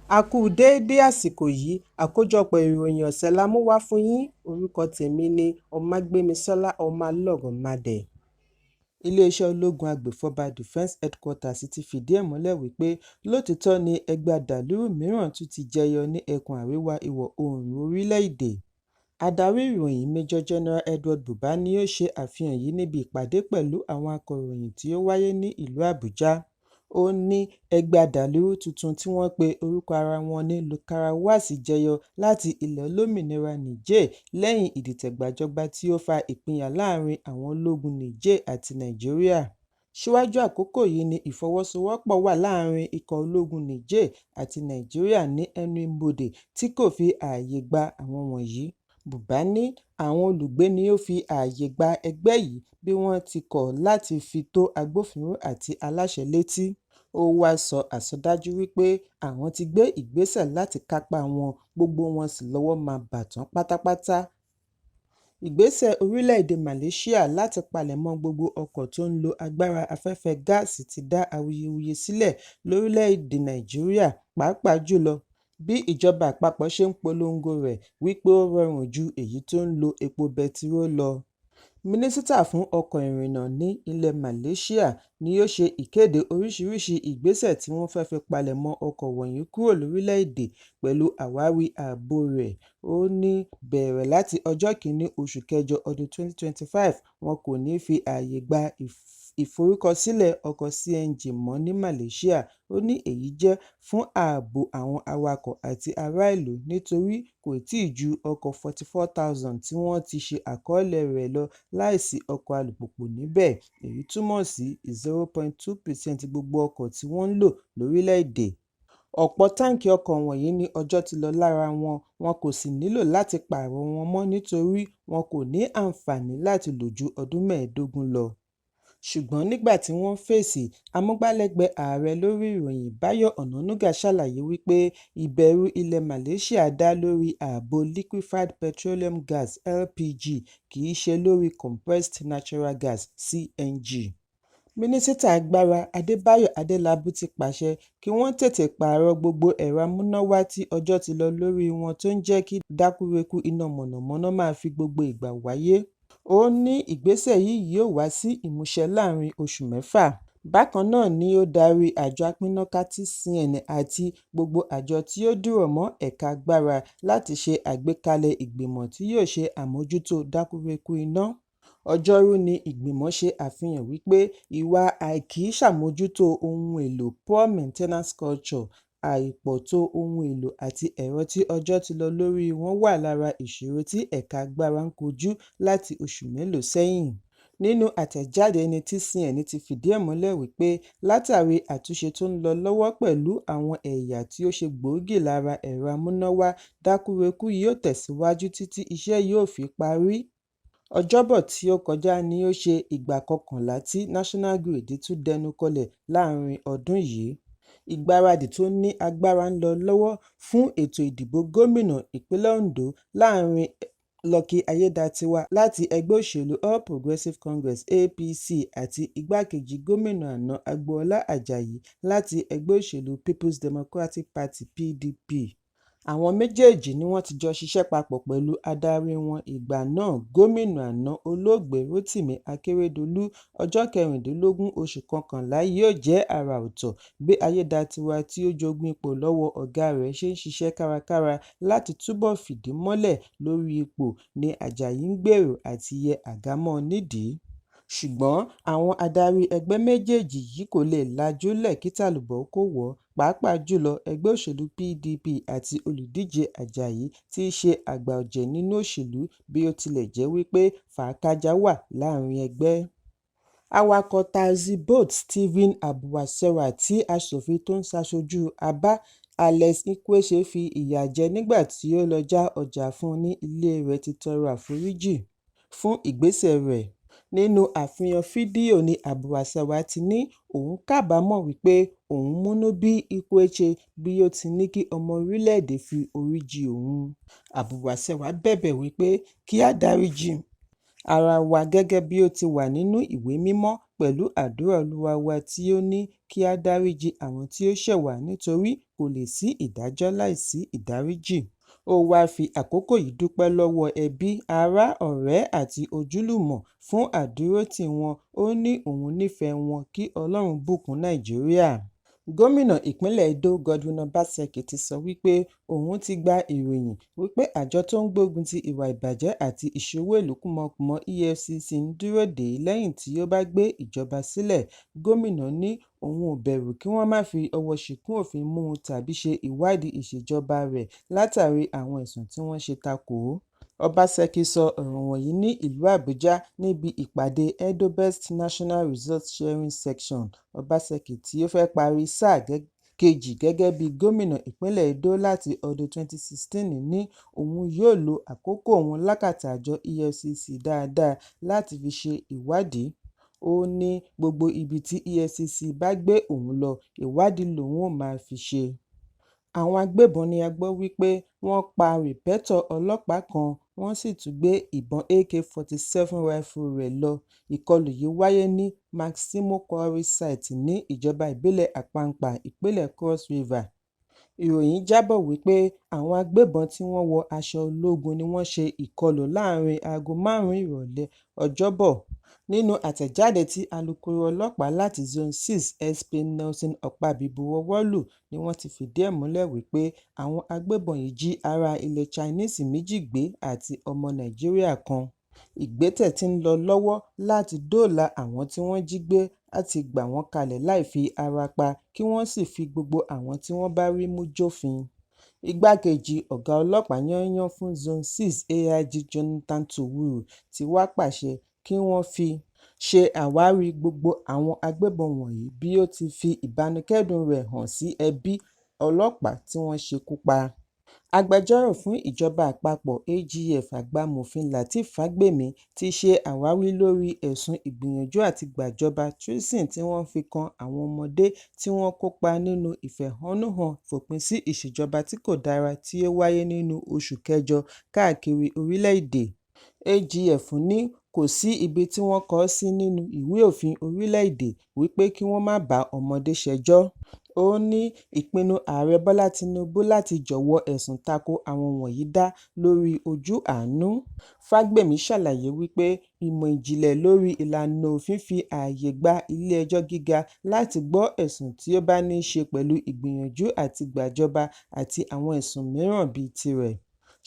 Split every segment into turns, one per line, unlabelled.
A kú déédé àsìkò yìí, àkójọpọ̀ ìròyìn ọ̀sẹ̀ la mú wá fún yín. Orúkọ tèmi ni Ọmágbémisọ́lá Ọmọlọ́rọ̀mádẹ. Iléeṣẹ́ ológun agbèfọ́ba Defence Headquarters ti fìdí ẹ̀ múlẹ̀ wípé lótìítọ́ ni ẹgbẹ́ adàlúrú mìíràn tún ti jẹyọ ní ẹkùn àríwá ìwọ̀ oòrùn orílẹ̀-èdè. Adarí ìròyìn Major General Edward Buba ni ó ṣe àfihàn yìí níbi ìpàdé pẹ̀lú àwọn akọ̀ròyìn tí ó wáyé ní ìlú Àbújá. Ó ní ẹgbẹ́ adàlúrú tuntun tí wọ́n pe orúkọ ara wọn ní Lukarawas jẹyọ láti ilẹ̀ olómìnira Niger lẹ́yìn ìdìtẹ̀gbàjọba tí ó fa ìpínyà láàrin àwọn ológun Niger àti Nàìjíríà. Síwájú àkókò yìí ni ìfọwọ́sowọ́pọ̀ wà láàrin ikọ̀ ológun Niger àti Nàìjíríà ní ẹnu ibodè tí kò fi ààyè gba àwọn wọ̀nyí. Buba ní àwọn olùgbé ni ó fi ààyè gba ẹgbẹ́ yìí bí wọ́n ti kọ̀ láti fi tó agbófinró àti aláṣẹ létí. Ó wá sọ àsọdájú wípé àwọn ti gbé ìgbésẹ̀ láti kápá wọn, gbogbo wọn sì lọ́wọ́ máa bà tán pátápátá. Ìgbésẹ̀ orílẹ̀-èdè Malaysia láti palẹ̀mọ́ gbogbo ọkọ̀ tó ń lo agbára afẹ́fẹ́ gáàsì ti dá awuyewuye sílẹ̀ lórílẹ̀-èdè Nàìjíríà, pàápàá jùlọ bí ìjọba àpapọ̀ ṣe ń polongo rẹ̀ wípé ó rọrùn ju èyí tó ń lo epo bẹtiró lọ. Mínísítà fún ọkọ̀ ìrìnnà ní ilẹ̀ Malaysia ni ó ṣe ìkéde oríṣiríṣi ìgbésẹ̀ tí wọ́n fẹ́ fi palẹ̀mọ́ ọkọ̀ wọ̀nyí kúrò lórílẹ̀-èdè pẹ̀lú àwárí ààbò rẹ̀. Ó ní bẹ̀rẹ̀ láti ọjọ́ 1 oṣù kẹjọ ọdún 2025, wọn kò ní fi ààyè gba ìforúkọsílẹ̀ ọkọ̀ CNG mọ́ ní Malaysia. Ó ní èyí jẹ́ fún ààbò àwọn awakọ̀ àti ará ìlú nítorí kò tíì ju ọkọ̀ 44,000 tí wọ́n ti ṣe àkọọ́lẹ̀ rẹ̀ lọ láìsí ọkọ̀ alùpùpù níbẹ̀. Èyí túmọ̀ sí 0.2% gbogbo ọkọ̀ tí wọ́n ń lò lórílẹ̀-èdè. Ọ̀pọ̀ táǹkì ọkọ̀ wọ̀nyí ní ọjọ́ ti lọ lára wọn kò sì nílò láti pààrọ̀ wọn mọ́ nítorí wọn kò ní àǹfààní láti lò ju ọdún 15 lọ. Ṣùgbọ́n nígbà tí wọ́n fèsì, amúgbálẹ́gbẹ̀ẹ́ ààrẹ lórí ìròyìn Báyọ̀ Ọ̀nànúgà ṣàlàyé wípé ìbẹ̀rù ilẹ̀ Malaysia dá lórí ààbò liquefied petroleum gas (LPG) kì í ṣe lórí compressed natural gas (CNG). Mínísítà agbára Adébáyọ̀ Adélábù ti pàṣẹ kí wọ́n tètè pààrọ̀ gbogbo ẹ̀rọ amúnáwá tí ọjọ́ ti lọ lórí wọn tó ń jẹ́ kí dákúrekú iná mọ̀nàmọ́ná máa fi gbogbo ìgbà wáyé. Ó ní ìgbésẹ̀ yìí yóò wá sí ìmúṣẹ láàrin oṣù 6. Bákan náà ni ó darí àjọ apínnáká TCN àti gbogbo àjọ tí ó dìrọ̀ mọ́ ẹ̀ka agbára láti ṣe àgbékalẹ̀ ìgbìmọ̀ tí yóò ṣe àmójútó dákúrekú iná. Ọjọ́rú ni ìgbìmọ̀ ṣe àfihàn wípé ìwà àìkíṣàmójútó ohun èlò (poor maintenance culture), àìpọ̀tó ohun èlò àti ẹ̀rọ tí ọjọ́ ti lọ lórí wọn wà lára ìṣòro tí ẹ̀ka agbára ń kojú láti oṣù mélòó sẹ́yìn. Nínú àtẹ̀jáde ni TCN ti fìdí ẹ̀ múlẹ̀ wípé látàrí àtúnṣe tó ń lọ lọ́wọ́ pẹ̀lú àwọn ẹ̀yà tí ó ṣe gbòógì lára ẹ̀rọ amúnáwá, dákúrekú yóò tẹ̀síwájú títí iṣẹ́ yóò fi parí. Ọjọ́bọ̀ tí ó kọjá ni ó ṣe ìgbà 11 tí National Grid tún dẹnu kọlẹ̀ láàrin ọdún yìí. Ìgbáradì tó ní agbára ń lọ lọ́wọ́ fún ètò ìdìbò gómìnà ìpínlẹ̀ Ondo láàrin Lucky Ayédatiwa láti ẹgbẹ́ òṣèlú All Progressives Congress (APC) àti igbákejì gómìnà àná Agboola Ajayi láti ẹgbẹ́ òṣèlú People's Democratic Party (PDP). Àwọn méjèèjì ni wọ́n ti jọ ṣiṣẹ́ papọ̀ pẹ̀lú adarí wọn ìgbà náà gómìnà àná olóògbé Rotimi Akeredolu. Ọjọ́ 16 oṣù kọkànlá yóò jẹ́ àrà ọ̀tọ̀ bí Ayédatiwa tí ó jogún ipò lọ́wọ́ ọ̀gá rẹ̀ ṣe ń ṣiṣẹ́ kárakára láti túbọ̀ fìdí mọ́lẹ̀ lórí ipò ni Ajayi ń gbèrò àti yẹ àga mọ́ nídìí. Ṣùgbọ́n àwọn adarí ẹgbẹ́ méjèèjì yìí kò lè lajúlẹ̀ kí tàlùbọ̀ kó wọ̀, pàápàá jùlọ ẹgbẹ́ òṣèlú PDP àti olùdíje Ajayi tí í ṣe àgbà ọ̀jẹ̀ nínú òṣèlú bí ó tilẹ̀ jẹ́ wípé fàákájà wà láàrin ẹgbẹ́. Awakọ̀ taxi boat Stephen Abuwatsewa tí aṣòfin tó ń ṣaṣojú Aba Alex Ikweché fi ìyà jẹ nígbà tí ó lọ já ọjà fún ní ilé rẹ̀ ti tọrọ àforíjì fún ìgbésẹ̀ rẹ̀. Nínú àfihàn fídíò ni Abuwatsewa ti ní òun kábàámọ̀ wípé òun múnú bí Ikweché bí ó ti ní kí ọmọ orílẹ̀-èdè fi orí jì òun. Abuwatsewa bẹ̀bẹ̀ wípé kí a dáríjì ara wa gẹ́gẹ́ bí ó ti wà nínú ìwé mímọ́ pẹ̀lú àdúrà Olúwa wa tí ó ní kí a dáríjì àwọn tí ó ṣẹ̀ wá nítorí kò kò lè sí ìdájọ́ láìsí ìdáríjì. Ó wáá fi àkókò yìí dúpẹ́ lọ́wọ́ ẹbí, ará, ọ̀rẹ́ àti ojúlùmọ̀ fún àdúrótì wọn. Ó ní òun nífẹ̀ẹ́ wọn, kí Ọlọ́run bùkún Nàìjíríà. Gómìnà ìpínlẹ̀ Edo Godwin Obaseki ti sọ wípé òun ti gba ìròyìn wípé àjọ tó ń gbógun ti ìwà ìbàjẹ́ àti ìṣòwò ìlú kúmọkùmọ EFCC ń dúró dè é lẹ́yìn tí ó bá gbé ìjọba sílẹ̀. Gómìnà ní òun ò bẹ̀rù kí wọ́n má fi ọwọ́ ṣìkún òfin mú un tàbí ṣe ìwádìí ìṣèjọba rẹ̀ látàrí àwọn ẹ̀sùn tí wọ́n ṣe takò ó. Obaseki sọ ọ̀rọ̀ wọ̀nyí ní ìlú Àbújá níbi ìpàdé Edo Best National Results Sharing Section. Obaseki tí ó fẹ́ parí sáà kejì gẹ́gẹ́ bí gómìnà ìpínlẹ̀ Edo láti ọdún 2016 ní òun yóò lo àkókò òun lákàtà àjọ EFCC dáadáa láti fi ṣe ìwádìí. Ó ní gbogbo ibi tí EFCC bá gbé òun lọ, ìwádìí lòun ò máa fi ṣe. Àwọn agbébọn ni a gbọ́ wípé wọ́n pa rìpẹ́tọ̀ ọlọ́pàá kan, wọ́n sì tún gbé ìbọn AK-47 rifle rẹ̀ lọ. Ìkọlù yìí wáyé ní Maximo Quarry Site ní ìjọba ìbílẹ̀ Àpámpá, ìpínlẹ̀ Cross River. Ìròyìn jábọ̀ wípé àwọn agbébọn tí wọ́n wọ aṣọ ológun ni wọ́n ṣe ìkọlù láàrin aago 5 ìrọ̀lẹ́ Ọjọ́bọ̀. Nínú àtẹ̀jáde tí alukoro ọlọ́pàá láti Zone 6 SP Nelson Okpabi buwọ́wọ́ lù ni wọ́n ti fìdí ẹ̀ múlẹ̀ wípé àwọn agbébọn yìí jí ará ilẹ̀ Chinese méjì gbé àti ọmọ Nàìjíríà kan. Ìgbésẹ̀ tí ń lọ lọ́wọ́ láti dóòlà àwọn tí wọ́n jí gbé àti gbà wọ́n kalẹ̀ láì fi ara pa, kí wọ́n sì fi gbogbo àwọn tí wọ́n bá rí mú jófin. Igbákejì ọ̀gá ọlọ́pàá yányán fún Zone 6 AIG Jonathan Towuru ti wá pàṣẹ kí wọ́n fi ṣe àwárí gbogbo àwọn agbébọn wọ̀nyí, bí ó ti fi ìbánúkẹ́dùn rẹ̀ hàn sí ẹbí ọlọ́pàá tí wọ́n ṣekú pa. Agbẹjọ́rò fún ìjọba àpapọ̀ AGF Àgbàmọ̀fin Láti ti ṣe àwáwí lórí ẹ̀sùn ìgbìyànjú àti gbàjọba treason tí wọ́n fi kan àwọn ọmọdé tí wọ́n kópa nínú ìfẹ̀hónúhàn fòpin sí ìṣèjọba tí kò dára tí ó wáyé nínú oṣù kẹjọ káàkiri orílẹ̀-èdè. AGF ní kò sí ibi tí wọ́n kọ sí nínú ìwé òfin orílẹ̀-èdè wípé kí wọ́n má bá ọmọdé ṣẹjọ́. Ó ní ìpinnu ààrẹ Bọ́lá Tinubu láti jọ̀wọ́ ẹ̀sùn tako àwọn wọ̀nyí dá lórí ojú àánú. Fágbèmí ṣàlàyé wípé ìmọ̀ ìjìnlẹ̀ lórí ìlànà òfin fi ààyè gba ilé-ẹjọ́ gíga láti gbọ́ ẹ̀sùn tí ó bá ní í ṣe pẹ̀lú ìgbìyànjú àti gbàjọba àti àwọn ẹ̀sùn mìíràn bíi tirẹ̀.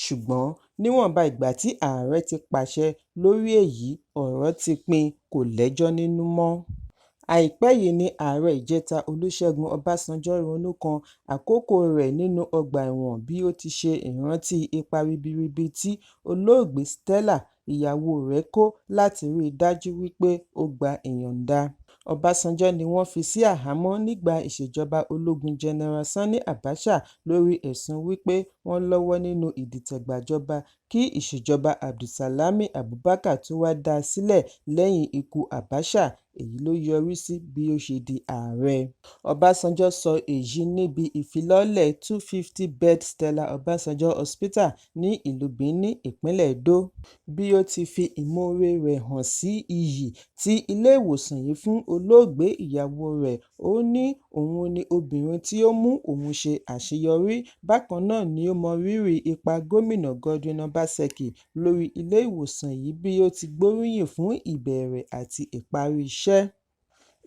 Ṣùgbọ́n níwọ̀nba ìgbà tí ààrẹ ti pàṣẹ lórí èyí, ọ̀rọ̀ ti pin, kò lẹ́jọ́ nínú mọ́. Àìpẹ́ yìí ni ààrẹ ìjẹta Olúṣẹ́gun Ọbásanjọ́ ronú kan àkókò rẹ̀ nínú ọgbà ẹ̀wọ̀n bí ó ti ṣe ìrántí ipa ribiribi tí olóògbé Stella, ìyàwó rẹ̀ kó láti rí i dájú wípé ó gba ìyọ̀ǹda. Ọbásanjọ́ ni wọ́n fi sí àhámọ́ nígbà ìṣèjọba ológun General Sani Abacha lórí ẹ̀sùn wípé wọ́n lọ́wọ́ nínú ìdìtẹ̀gbàjọba kí ìṣèjọba Abdulsalami Abubakar tó wá dá a sílẹ̀ lẹ́yìn ikú Abacha. Èyí ló yọrí sí bí ó ṣe di ààrẹ. Ọbásanjọ́ sọ èyí níbi ìfilọ́lẹ̀ 250-bed Stella Obasanjo Hospital ní ìlú Benin, ìpínlẹ̀ Edo. Bí ó ti fi ìmoore rẹ̀ hàn sí iyì tí ilé ìwòsàn yìí fún olóògbé ìyàwó rẹ̀, ó ní òun ni obìnrin tí ó mú òun ṣe àṣeyọrí. Bákan náà ni ó mọ rírì ipa gómìnà Godwin Obaseki lórí ilé ìwòsàn yìí bí ó ti gbóríyìn fún ìbẹ̀rẹ̀ àti ìparí iṣẹ́.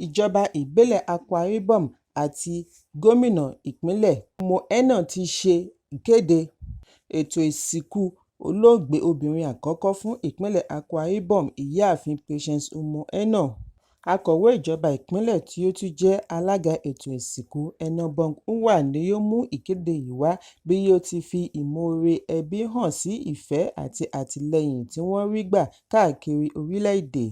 Ìjọba ìbílẹ̀ Akwa Ibom àti gómìnà ìpínlẹ̀ Umo-Eno ti ṣe ìkéde ètò ìsìnkú olóògbé obìnrin àkọ́kọ́ fún ìpínlẹ̀ Akwa Ibom, ìyáàfin Patience Umo-Eno. Akọ̀wé ìjọba ìpínlẹ̀ tí ó tún jẹ́ alága ètò ìsìnkú Enobong Nwa ni ó mú ìkéde yìí wá bí ó ti fi ìmoore ẹbí hàn sí ìfẹ́ àti àtìlẹ́yìn tí wọ́n rí gbà káàkiri orílẹ̀-èdè.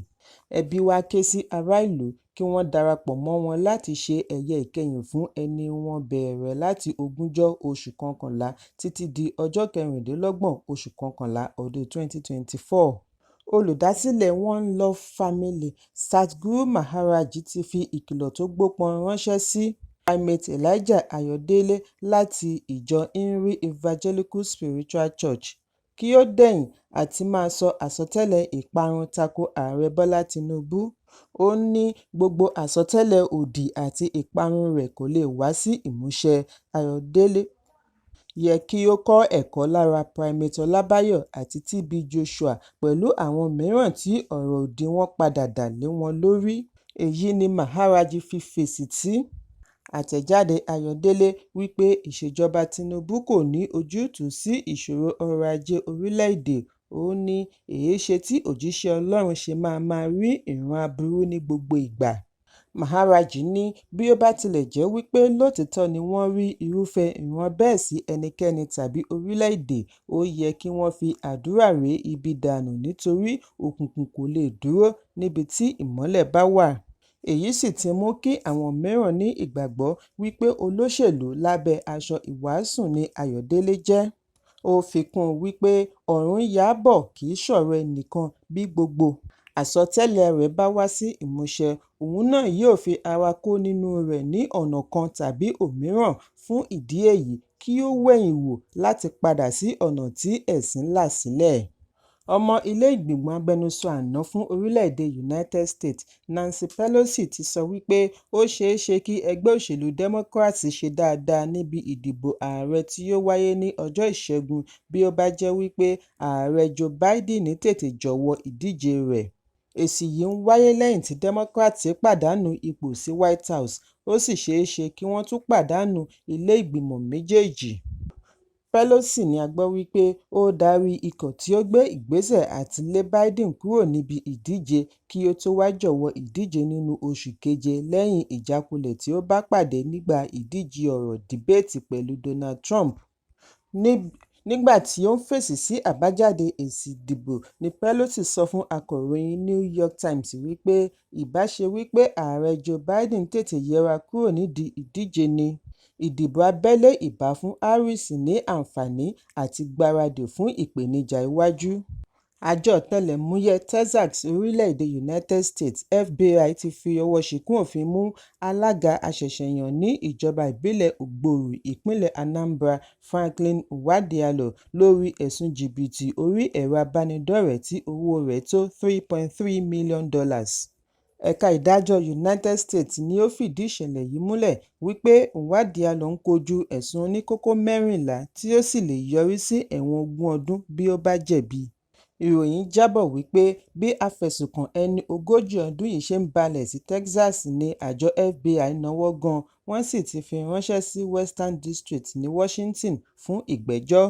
Ẹbí wa ké sí ará ìlú kí wọ́n darapọ̀ mọ́ wọn láti ṣe ẹ̀yẹ ìkẹyìn fún ẹni wọn bẹ̀rẹ̀ láti 20 oṣù kọkànlá títí di ọjọ́ 26 oṣù kọkànlá ọdún 2024. Olùdásílẹ̀ One Love Family, Sadhguru Maharaj ti fi ìkìlọ̀ tó gbópọn ránṣẹ́ sí Primate Elijah Ayọ̀délé láti ìjọ Inri Evangelical Spiritual Church. kí ó dẹ̀yìn àti máa sọ àsọtẹ́lẹ̀ ìparun tako Ààrẹ Bọ́lá Tinubu. Ó ní gbogbo àsọtẹ́lẹ̀ òdì àti ìparun rẹ̀ kò lè wá sí ìmúṣẹ. Ayọ̀délé yẹ kí ó kọ́ ẹ̀kọ́ lára Primate Ọlábáyọ̀ àti TB Joshua pẹ̀lú àwọn mìíràn tí ọ̀rọ̀ òdì wọn padà dà lé wọn lórí. Èyí ni Maharaj fi fèsì sí àtẹ̀jáde Ayọ̀délé wípé ìṣèjọba Tinubu kò ní ojútùú sí ìṣòro ọrọ̀ ajé orílẹ̀-èdè. Ó ní èéṣe tí òjíṣẹ́ Ọlọ́run ṣe máa rí ìran aburú ní gbogbo ìgbà. Maharaj ní bí ó bá tilẹ̀ jẹ́ wípé lótìítọ́ ni wọ́n rí irúfẹ́ ìran bẹ́ẹ̀ sí ẹnikẹ́ni tàbí orílẹ̀-èdè, ó yẹ kí wọ́n fi àdúrà ré ibi dànù nítorí òkùnkùn kò lè dúró níbi tí ìmọ́lẹ̀ bá wà. Èyí sì ti mú kí àwọn mìíràn ní ìgbàgbọ́ wípé olóṣèlú lábẹ́ aṣọ ìwàásù ni Ayọ̀délé jẹ́. Ó fi kún un wípé ọ̀run yà bọ̀ kì í ṣọ̀rọ̀ ẹnìkan. Bí gbogbo àsọtẹ́lẹ̀ rẹ̀ bá wá sí ìmúṣẹ, òun náà yóò fi ara kó nínú rẹ̀ ní ọ̀nà kan tàbí òmíràn. Fún ìdí èyí, kí ó wẹ̀yìn wò láti padà sí ọ̀nà tí ẹ̀sìn là sílẹ̀. Ọmọ ilé ìgbìmọ̀ abẹnusọ àná fún orílẹ̀-èdè United States, Nancy Pelosi ti sọ wípé ó ṣeé ṣe kí ẹgbẹ́ òṣèlú Democrat ṣe dáadáa níbi ìdìbò ààrẹ tí yóò wáyé ní ọjọ́ Ìṣẹ́gun bí ó bá jẹ́ wípé ààrẹ Joe Biden tètè jọ̀wọ́ ìdíje rẹ̀. Èsì yìí ń wáyé lẹ́yìn tí Democrat pàdánù ipò sí White House, ó sì ṣeé ṣe kí wọ́n tún pàdánù ilé ìgbìmọ̀ méjèèjì. Pelosi ni a gbọ́ wípé ó darí ikọ̀ tí ó gbé ìgbésẹ̀ àti lé Biden kúrò níbi ìdíje kí ó tó wá jọ̀wọ́ ìdíje nínú oṣù keje lẹ́yìn ìjákulẹ̀ tí ó bá pàdé nígbà ìdíje ọ̀rọ̀ dìbéètì pẹ̀lú Donald Trump. Nígbà tí ó ń fèsì sí àbájáde èsì ìdìbò ni Pelosi sọ fún akọ̀ròyìn New York Times wípé ìbá ṣe wípé ààrẹ Joe Biden tètè yẹra kúrò nídìí ìdíje ni ìdìbò abẹ́lé ìbá fún Harris ní àǹfààní àti gbáradì fún ìpèníjà iwájú. Àjọ ọ̀tẹlẹ̀múyẹ́ Texas orílẹ̀-èdè United States FBI ti fi ọwọ́ ṣìkún òfin mú alága aṣẹ̀ṣẹ̀yàn ní ìjọba ìbílẹ̀ Ogboru ìpínlẹ̀ Anambra Franklin Nwadialo lórí ẹ̀sùn jìbìtì orí ẹ̀rọ abánidọ́rẹ̀ẹ́ tí owó rẹ̀ tó $3.3 million. Ẹ̀ka ìdájọ́ United States ni ó fìdí ìṣẹ̀lẹ̀ yìí múlẹ̀ wípé Nwadialo ń kojú ẹ̀sùn oníkókó 14 tí ó sì lè yọrí sí ẹ̀wọ̀n 20 ọdún bí ó bá jẹ̀bi. Ìròyìn jábọ̀ wípé bí afẹ̀sùnkàn ẹni 40 ọdún yìí ṣe ń balẹ̀ sí Texas ni àjọ FBI náwó gan, wọ́n sì ti fi ránṣẹ́ sí Western District ní Washington fún ìgbẹ́jọ́.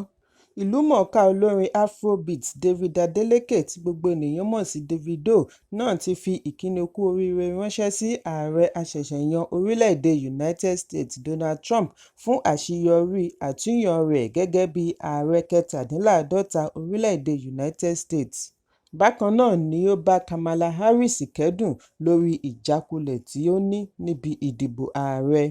Ìlúmọ̀ọ́ká olórin Afrobeat David Adeleke tí gbogbo ènìyàn mọ̀ sí Davido náà ti fi ìkíni kú oríire ránṣẹ́ sí ààrẹ aṣẹ̀ṣẹ̀yàn orílẹ̀-èdè United States Donald Trump fún àṣeyọrí àtúnyàn rẹ̀ gẹ́gẹ́ bí ààrẹ 57 orílẹ̀-èdè United States. Bákan náà ni ó bá Kamala Harris kẹ́dùn lórí ìjákulẹ̀ tí ó ní níbi ìdìbò ààrẹ.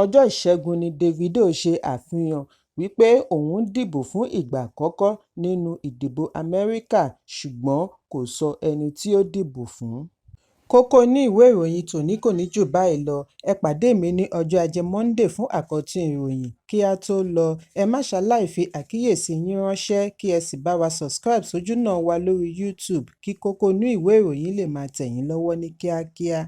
Ọjọ́ Ìṣẹ́gun ni Davido ṣe àfihàn wípé òun dìbò fún ìgbà àkọ́kọ́ nínú ìdìbò Amẹ́ríkà, ṣùgbọ́n kò sọ ẹni tí ó dìbò fún. Kókó ní ìwé ìròyìn tòní kò ní jù báyìí lọ. Ẹ pàdé mi ní ọjọ́ Ajé Monday fún àkọ́tún ìròyìn. Kí a tó lọ, ẹ má ṣaláì fi àkíyèsí yín ránṣẹ́ kí ẹ sì bá wa subscribe sójú náà wa lórí YouTube kí kókó ní ìwé ìròyìn lè máa tẹ̀ yín lọ́wọ́ ní kíákíá.